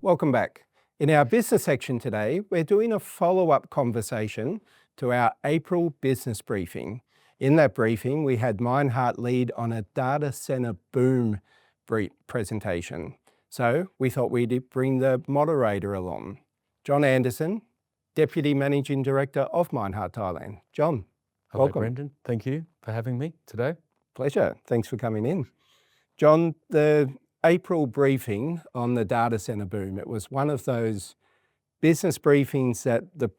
Welcome back. In our business section today, we're doing a follow-up conversation to our April business briefing. In that briefing, we had Meinhardt lead on a data centre boom presentation. So we thought we'd bring the moderator along. John Anderson, Deputy Managing Director of Meinhardt Thailand. John, Hello, welcome. Brendan. Thank you for having me today. Pleasure. Thanks for coming in. John, the April briefing on the data centre boom, it was one of those business briefings that the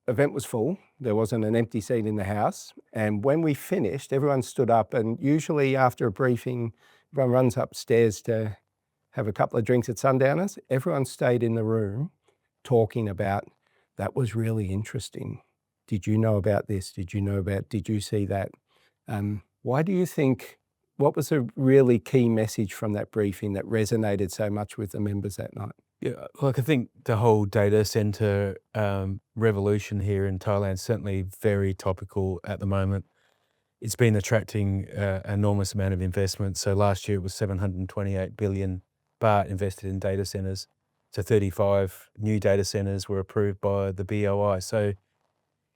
event was full. There wasn't an empty seat in the house. And when we finished, everyone stood up, and usually after a briefing, everyone runs upstairs to have a couple of drinks at Sundowners. Everyone stayed in the room talking about, that was really interesting. Did you know about this? Did you see that? Why do you think, what was a really key message from that briefing that resonated so much with the members that night? Yeah, look, I think the whole data center revolution here in Thailand is certainly very topical at the moment. It's been attracting an enormous amount of investment. So last year it was 728 billion baht invested in data centers. So 35 new data centers were approved by the BOI. So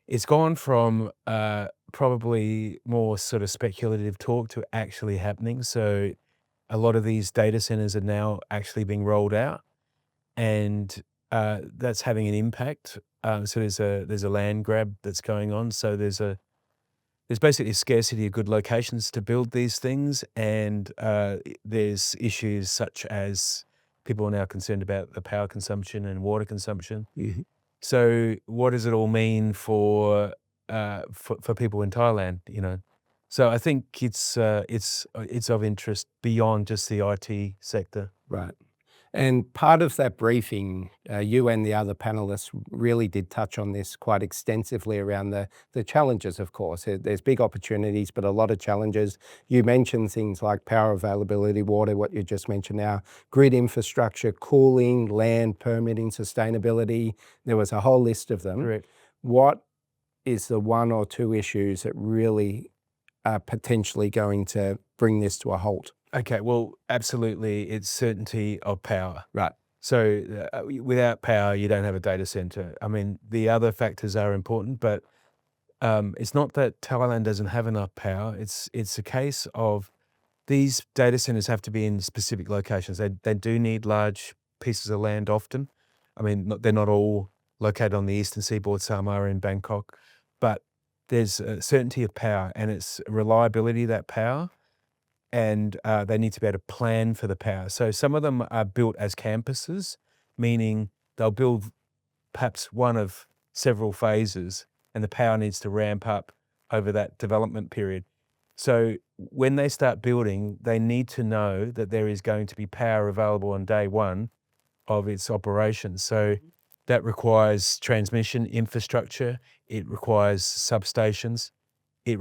it's gone from probably more sort of speculative talk to actually happening. So a lot of these data centers are now actually being rolled out, and that's having an impact. So there's a land grab that's going on. So there's basically a scarcity of good locations to build these things, and there's issues such as people are now concerned about the power consumption and water consumption. Mm-hmm. So what does it all mean for people in Thailand? So I think it's of interest beyond just the IT sector. Right. And part of that briefing, you and the other panelists really did touch on this quite extensively around the challenges, of course. There's big opportunities, but a lot of challenges. You mentioned things like power availability, water, what you just mentioned now, grid infrastructure, cooling, land, permitting, sustainability. There was a whole list of them. Correct. What is the one or two issues that really are potentially going to bring this to a halt? Okay, well, absolutely, it's certainty of power. Right. So without power, you don't have a data center. I mean, the other factors are important, but it's not that Thailand doesn't have enough power. It's a case of these data centers have to be in specific locations. They do need large pieces of land often. I mean, they're not all located on the eastern seaboard. Some are in Bangkok, but there's a certainty of power, and it's reliability of that power. And they need to be able to plan for the power. So some of them are built as campuses, meaning they'll build perhaps one of several phases, and the power needs to ramp up over that development period. So when they start building, they need to know that there is going to be power available on day one of its operations. So that requires transmission infrastructure, it requires substations, it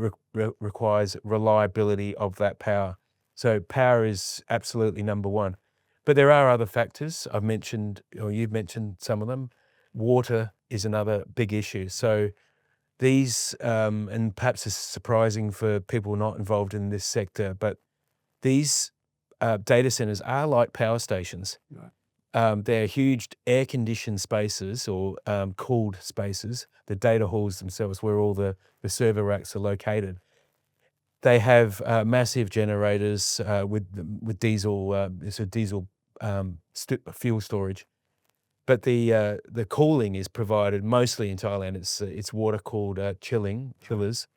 requires reliability of that power. So power is absolutely number one. But there are other factors I've mentioned, or you've mentioned some of them. Water is another big issue. So these, and perhaps it's surprising for people not involved in this sector, but these data centers are like power stations. Right. They're huge air-conditioned spaces or cooled spaces, the data halls themselves, where all the server racks are located. They have massive generators with diesel, diesel fuel storage. But the cooling is provided mostly in Thailand. It's water-cooled chillers.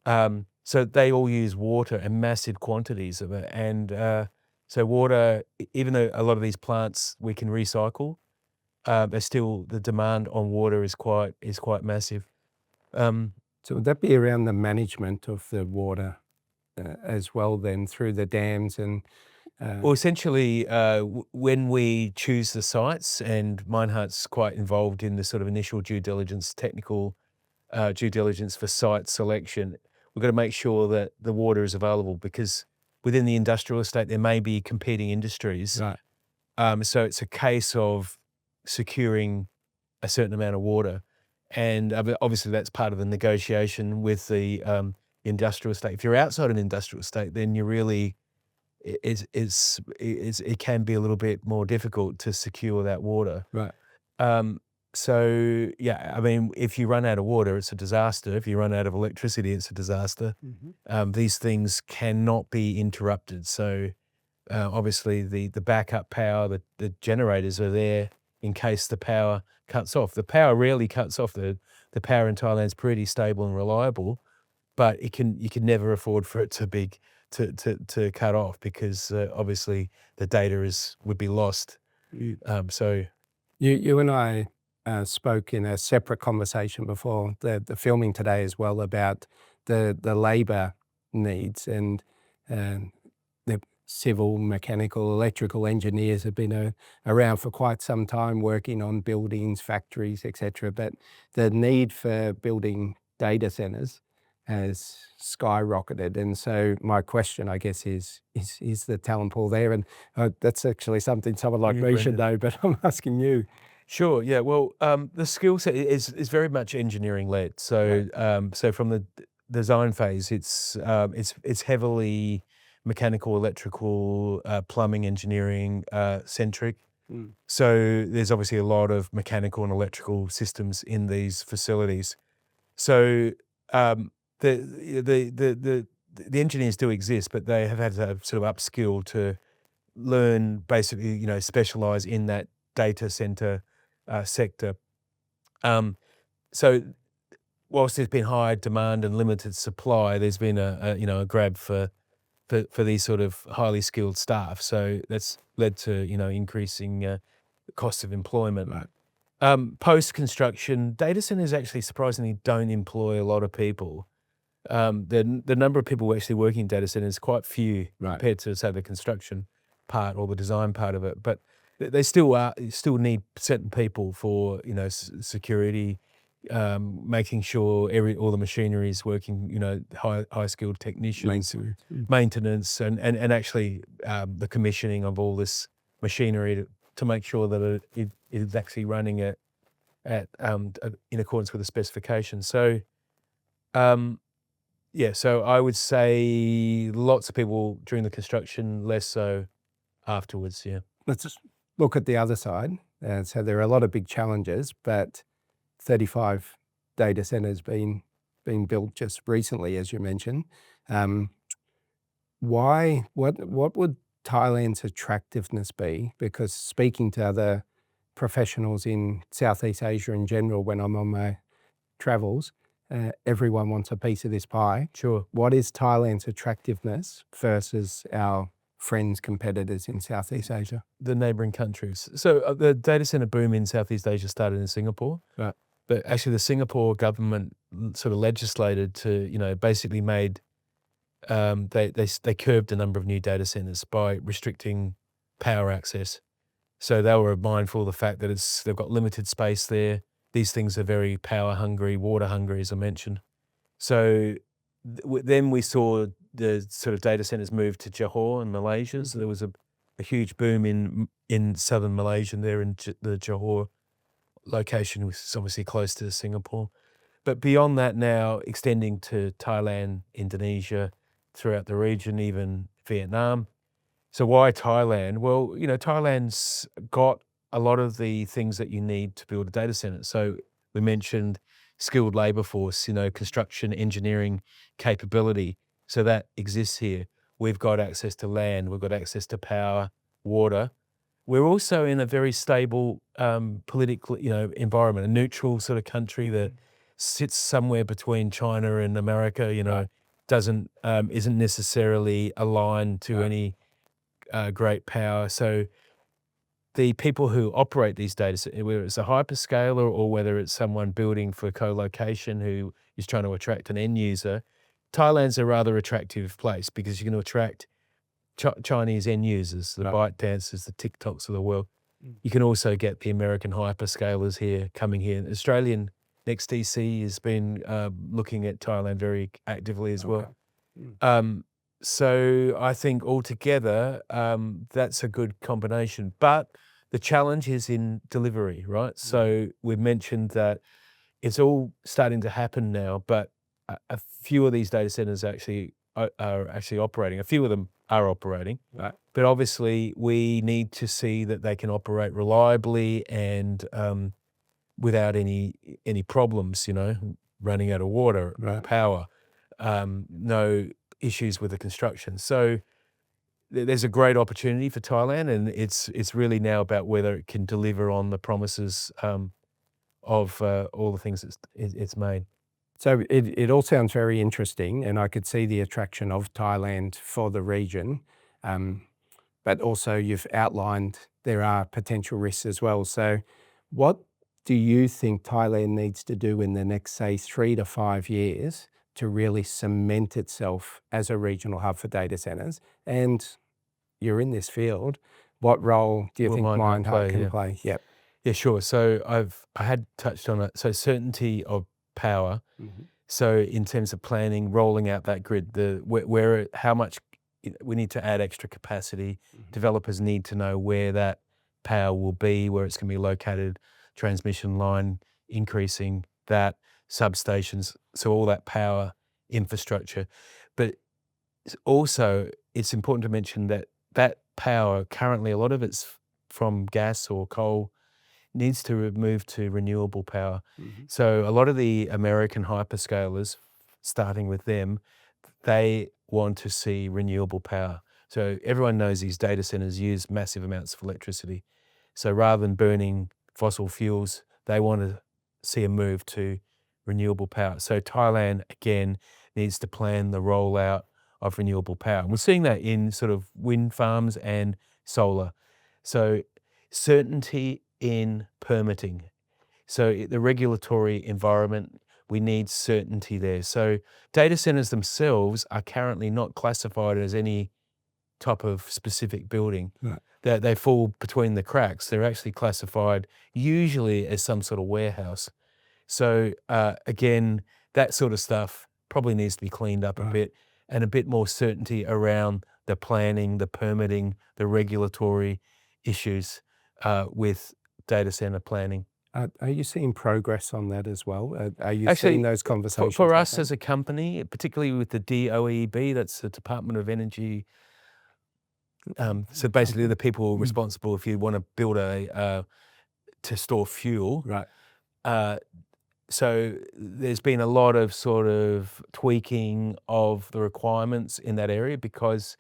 So they all use water in massive quantities of it, and so water, even though a lot of these plants we can recycle, there's still the demand on water is quite massive. So would that be around the management of the water as well then through the dams and? Well, essentially, when we choose the sites, and Meinhardt's quite involved in the sort of initial due diligence, technical due diligence for site selection, we've got to make sure that the water is available, because within the industrial estate, there may be competing industries. Right. So it's a case of securing a certain amount of water. And obviously that's part of the negotiation with the industrial estate. If you're outside an industrial estate, then it can be a little bit more difficult to secure that water. Right. So yeah, I mean, if you run out of water, it's a disaster. If you run out of electricity, it's a disaster. These things cannot be interrupted. So obviously, the backup power, the generators are there in case the power cuts off. The power rarely cuts off. The power in Thailand is pretty stable and reliable, but you can never afford for it to cut off, because obviously the data would be lost. So You and I spoke in a separate conversation before the filming today as well about the labour needs, and the civil, mechanical, electrical engineers have been around for quite some time working on buildings, factories, etc. But the need for building data centres has skyrocketed, and so my question, I guess, is the talent pool there? And that's actually something someone like me should know, but I'm asking you. Sure, yeah. Well, the skill set is very much engineering led. So so from the design phase, it's heavily mechanical, electrical, plumbing, engineering centric. So there's obviously a lot of mechanical and electrical systems in these facilities. So the engineers do exist, but they have had to sort of upskill to learn, basically, specialize in that data center sector. So whilst there's been high demand and limited supply, there's been a grab for these sort of highly skilled staff. So that's led to increasing cost of employment. Right. Post-construction, data centers actually surprisingly don't employ a lot of people. The number of people actually working in data centers is quite few compared to, say, the construction part or the design part of it. But they still need certain people for security, making sure all the machinery is working. High skilled technicians, maintenance, and actually the commissioning of all this machinery to make sure that it is actually running in accordance with the specifications. So. Yeah, so I would say lots of people during the construction, less so afterwards, yeah. Let's just look at the other side. So there are a lot of big challenges, but 35 data centers being built just recently, as you mentioned. Why? What would Thailand's attractiveness be? Because speaking to other professionals in Southeast Asia in general, when I'm on my travels, everyone wants a piece of this pie. Sure. What is Thailand's attractiveness versus our friends, competitors in Southeast Asia? The neighboring countries. So the data center boom in Southeast Asia started in Singapore. Right. But actually the Singapore government sort of legislated to, basically made, they curbed the number of new data centers by restricting power access. So they were mindful of the fact that they've got limited space there. These things are very power hungry, water hungry, as I mentioned. So then we saw the sort of data centers move to Johor in Malaysia. So there was a huge boom in southern Malaysia there in the Johor location, which is obviously close to Singapore. But beyond that now, extending to Thailand, Indonesia, throughout the region, even Vietnam. So why Thailand? Well, Thailand's got a lot of the things that you need to build a data center. So we mentioned skilled labor force, construction, engineering capability. So that exists here. We've got access to land. We've got access to power, water. We're also in a very stable political, environment, a neutral sort of country that sits somewhere between China and America. Isn't necessarily aligned to any great power. So the people who operate these data centers, whether it's a hyperscaler or whether it's someone building for co-location who is trying to attract an end user, Thailand's a rather attractive place because you're going to attract Chinese end users, the ByteDances, the TikToks of the world. You can also get the American hyperscalers here coming here. Australian NextDC has been looking at Thailand very actively as well. So I think altogether, that's a good combination. But the challenge is in delivery, right? So we've mentioned that it's all starting to happen now, but a few of these data centers actually are actually operating. A few of them are operating, Right. but obviously we need to see that they can operate reliably and without any problems. Running out of water, Right. power, no issues with the construction. So there's a great opportunity for Thailand, and it's really now about whether it can deliver on the promises of all the things it's made. So it all sounds very interesting, and I could see the attraction of Thailand for the region. But also you've outlined there are potential risks as well. So what do you think Thailand needs to do in the next, say, 3 to 5 years to really cement itself as a regional hub for data centers? And you're in this field, what role do you What think Minehart Minehart play, can yeah. play? Yep. Yeah, sure. So I had touched on it. So certainty of power. Mhm. So in terms of planning, rolling out that grid, how much we need to add extra capacity. Mhm. Developers need to know where that power will be, where it's going to be located, transmission line increasing that, substations, so all that power infrastructure. But also, it's important to mention that that power currently, a lot of it's from gas or coal, needs to move to renewable power. Mhm. So a lot of the American hyperscalers, starting with them, they want to see renewable power. So everyone knows these data centers use massive amounts of electricity. So rather than burning fossil fuels, they want to see a move to renewable power. So Thailand, again, needs to plan the rollout of renewable power. And we're seeing that in sort of wind farms and solar. So certainty in permitting. So the regulatory environment, we need certainty there. So data centers themselves are currently not classified as any type of specific building. Right. They fall between the cracks. They're actually classified usually as some sort of warehouse. So again, that sort of stuff probably needs to be cleaned up a Right. bit, and a bit more certainty around the planning, the permitting, the regulatory issues with data center planning. Are you seeing progress on that as well? Are you seeing Actually, those conversations for us happen? as a company, particularly with the DOEB, that's the Department of Energy. So basically, the people responsible if you want to build to store fuel. Right. So there's been a lot of sort of tweaking of the requirements in that area because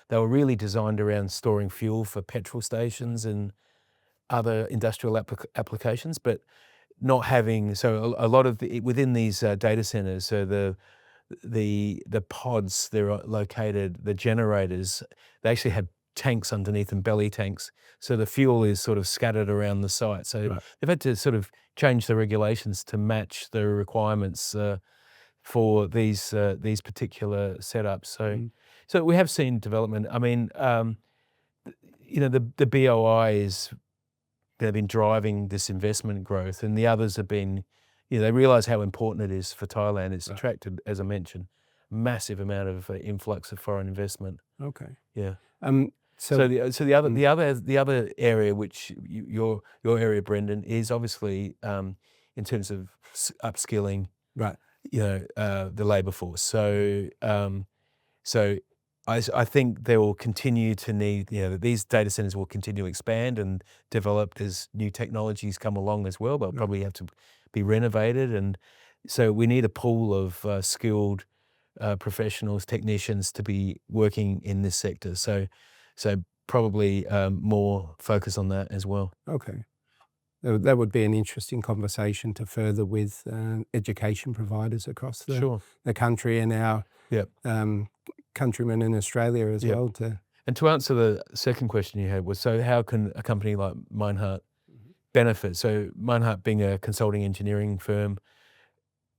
they were really designed around storing fuel for petrol stations and other industrial applications, but not having, so a lot of within these data centers, so the pods, they're located, the generators, they actually had tanks underneath them, belly tanks. So the fuel is sort of scattered around the site. So Right. they've had to sort of change the regulations to match the requirements for these particular setups. So Mm. so we have seen development. I mean, the BOI is, they've been driving this investment growth, and the others have been, they realize how important it is for Thailand. It's Right. attracted, as I mentioned, massive amount of influx of foreign investment. Okay. Yeah. So The other area, which your area, Brendan, is obviously in terms of upskilling, right. the labour force. So I think they will continue to need, these data centers will continue to expand and develop as new technologies come along as well. They'll Right. probably have to be renovated. And so we need a pool of skilled professionals, technicians to be working in this sector. So probably more focus on that as well. Okay. That would be an interesting conversation to further with education providers across Sure. the country and our Yep. countrymen in Australia as Yep. well. To And to answer the second question you had was, so how can a company like Minehart benefit? So Minehart being a consulting engineering firm,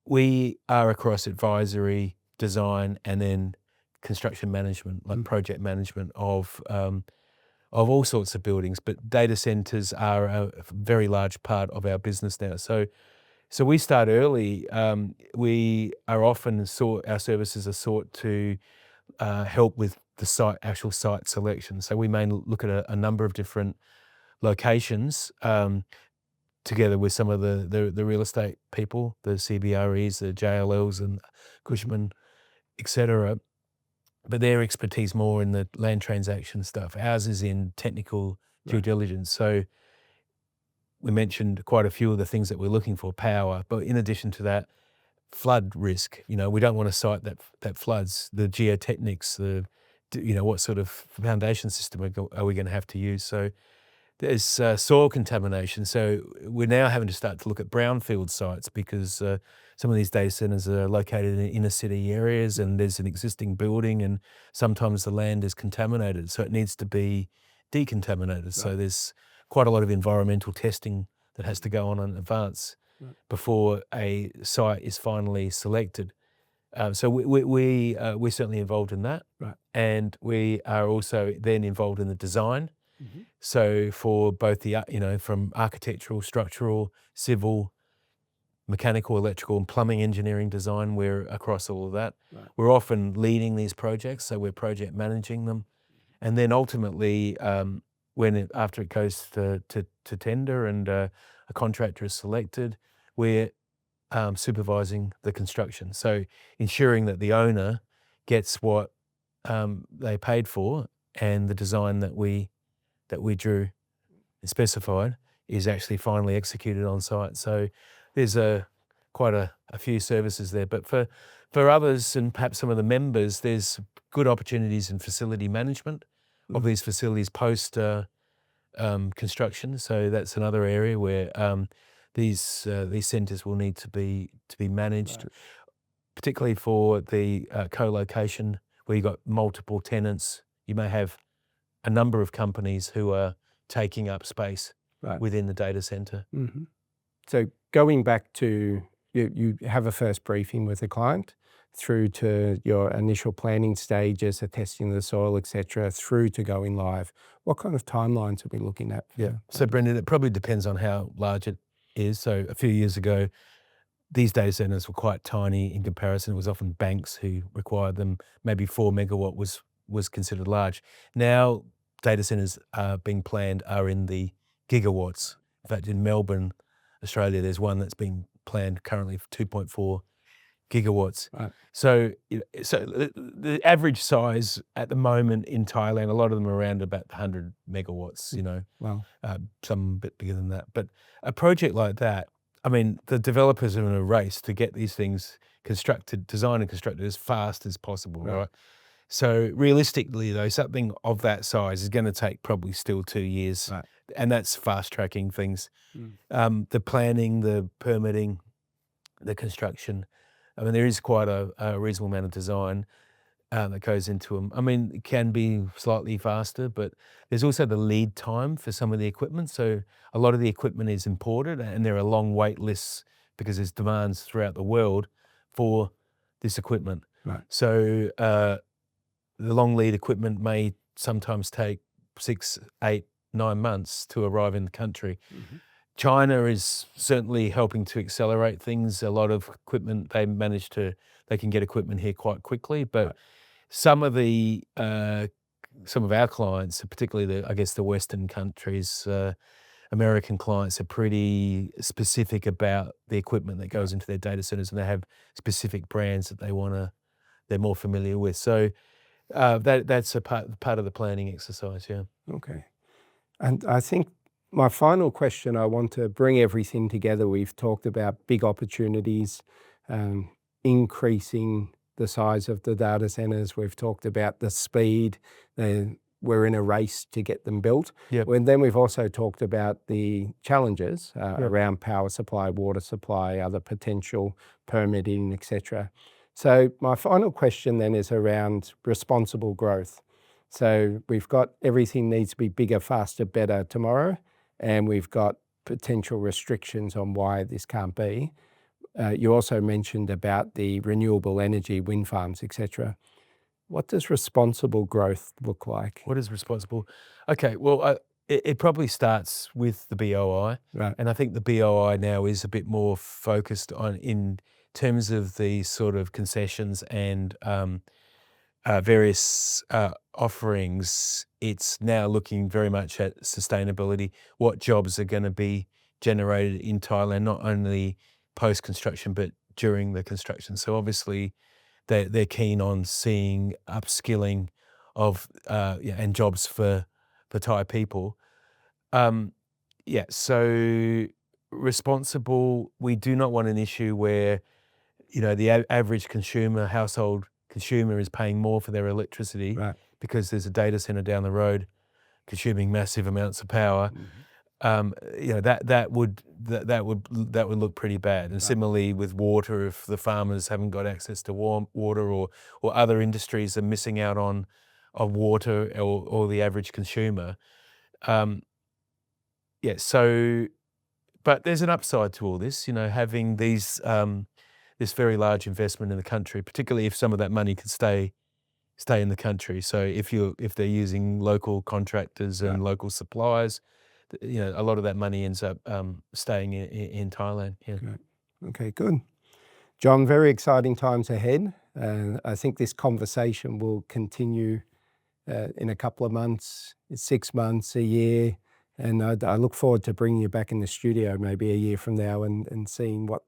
we are across advisory, design, and then construction management, like project management of all sorts of buildings. But data centers are a very large part of our business now. So we start early. We are often our services are sought to help with the actual site selection. So we may look at a number of different locations together with some of the real estate people, the CBREs, the JLLs and Cushman, etc. but their expertise more in the land transaction stuff. Ours is in technical due diligence. So we mentioned quite a few of the things that we're looking for, power, but in addition to that, flood risk. You know, we don't want a site that floods. The geotechnics, what sort of foundation system are we going to have to use? So there's soil contamination. So we're now having to start to look at brownfield sites because some of these data centers are located in inner city areas and there's an existing building and sometimes the land is contaminated. So it needs to be decontaminated. So there's quite a lot of environmental testing that has to go on in advance before a site is finally selected. So we're certainly involved in that. And we are also then involved in the design. So for both the, from architectural, structural, civil, mechanical, electrical and plumbing engineering design, we're across all of that. We're often leading these projects, so we're project managing them. And then ultimately, after it goes to tender and a contractor is selected, we're supervising the construction. So ensuring that the owner gets what they paid for and the design that we drew and specified is actually finally executed on site. So there's quite a few services there. But for others and perhaps some of the members, there's good opportunities in facility management of these facilities post construction. So that's another area where these centres will need to be managed, particularly for the co-location where you've got multiple tenants. You may have a number of companies who are taking up space within the data centre. So going back to, you have a first briefing with a client through to your initial planning stages, the testing of the soil, etc., through to going live. What kind of timelines are we looking at? So Brendan, it probably depends on how large it is. So a few years ago, these data centres were quite tiny in comparison. It was often banks who required them. Maybe 4 megawatt was considered large. Now data centres being planned are in the gigawatts. In fact, in Melbourne, Australia, there's one that's being planned currently for 2.4 gigawatts. So the average size at the moment in Thailand, a lot of them are around about 100 megawatts, some a bit bigger than that. But a project like that, I mean, the developers are in a race to get these things designed and constructed as fast as possible, right? So realistically, though, something of that size is going to take probably still 2 years, and that's fast-tracking things. The planning, the permitting, the construction. I mean, there is quite a reasonable amount of design that goes into them. I mean, it can be slightly faster, but there's also the lead time for some of the equipment. So a lot of the equipment is imported and there are long wait lists because there's demands throughout the world for this equipment. So the long lead equipment may sometimes take 6, 8, 9 months to arrive in the country. China is certainly helping to accelerate things. A lot of equipment, they can get equipment here quite quickly, but some of our clients, particularly the Western countries, American clients, are pretty specific about the equipment that goes into their data centers, and they have specific brands that they're more familiar with. So that's a part of the planning exercise. Okay. And I think my final question, I want to bring everything together. We've talked about big opportunities, increasing the size of the data centers. We've talked about the speed. We're in a race to get them built. And then we've also talked about the challenges around power supply, water supply, other potential permitting, etc. So my final question then is around responsible growth. So we've got everything needs to be bigger, faster, better tomorrow, and we've got potential restrictions on why this can't be. You also mentioned about the renewable energy, wind farms, etc. What does responsible growth look like? What is responsible? Okay, well, it probably starts with the BOI. And I think the BOI now is a bit more focused on, in terms of the sort of concessions and various offerings, it's now looking very much at sustainability, what jobs are going to be generated in Thailand, not only post-construction, but during the construction. So obviously they're keen on seeing upskilling of and jobs for Thai people. So responsible. We do not want an issue where the average household consumer is paying more for their electricity Right. because there's a data center down the road consuming massive amounts of power. That would look pretty bad. And similarly with water, if the farmers haven't got access to warm water, or other industries are missing out on water, or the average consumer. But there's an upside to all this, having these this very large investment in the country, particularly if some of that money could stay in the country. So if they're using local contractors and local suppliers, a lot of that money ends up staying in Thailand. Yeah. Great. Okay, good. John, very exciting times ahead. I think this conversation will continue in a couple of months, 6 months, a year. And I look forward to bringing you back in the studio maybe a year from now and seeing what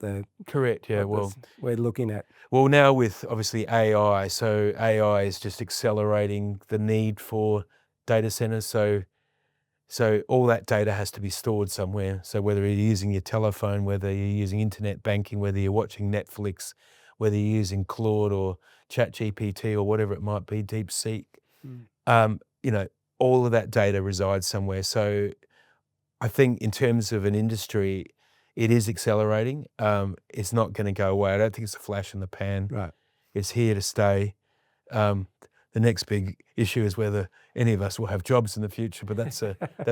Correct. Yeah. we're looking at. Well, now with obviously AI, so AI is just accelerating the need for data centers. So all that data has to be stored somewhere. So whether you're using your telephone, whether you're using internet banking, whether you're watching Netflix, whether you're using Claude or ChatGPT or whatever it might be, DeepSeek, all of that data resides somewhere. So I think in terms of an industry, it is accelerating. It's not going to go away. I don't think it's a flash in the pan. Right. It's here to stay. The next big issue is whether any of us will have jobs in the future, but that's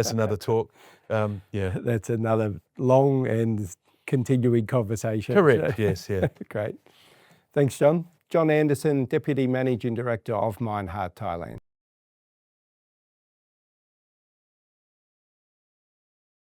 another talk. That's another long and continuing conversation. Correct. Yes. Yeah. Great. Thanks, John. John Anderson, Deputy Managing Director of Mine Heart Thailand.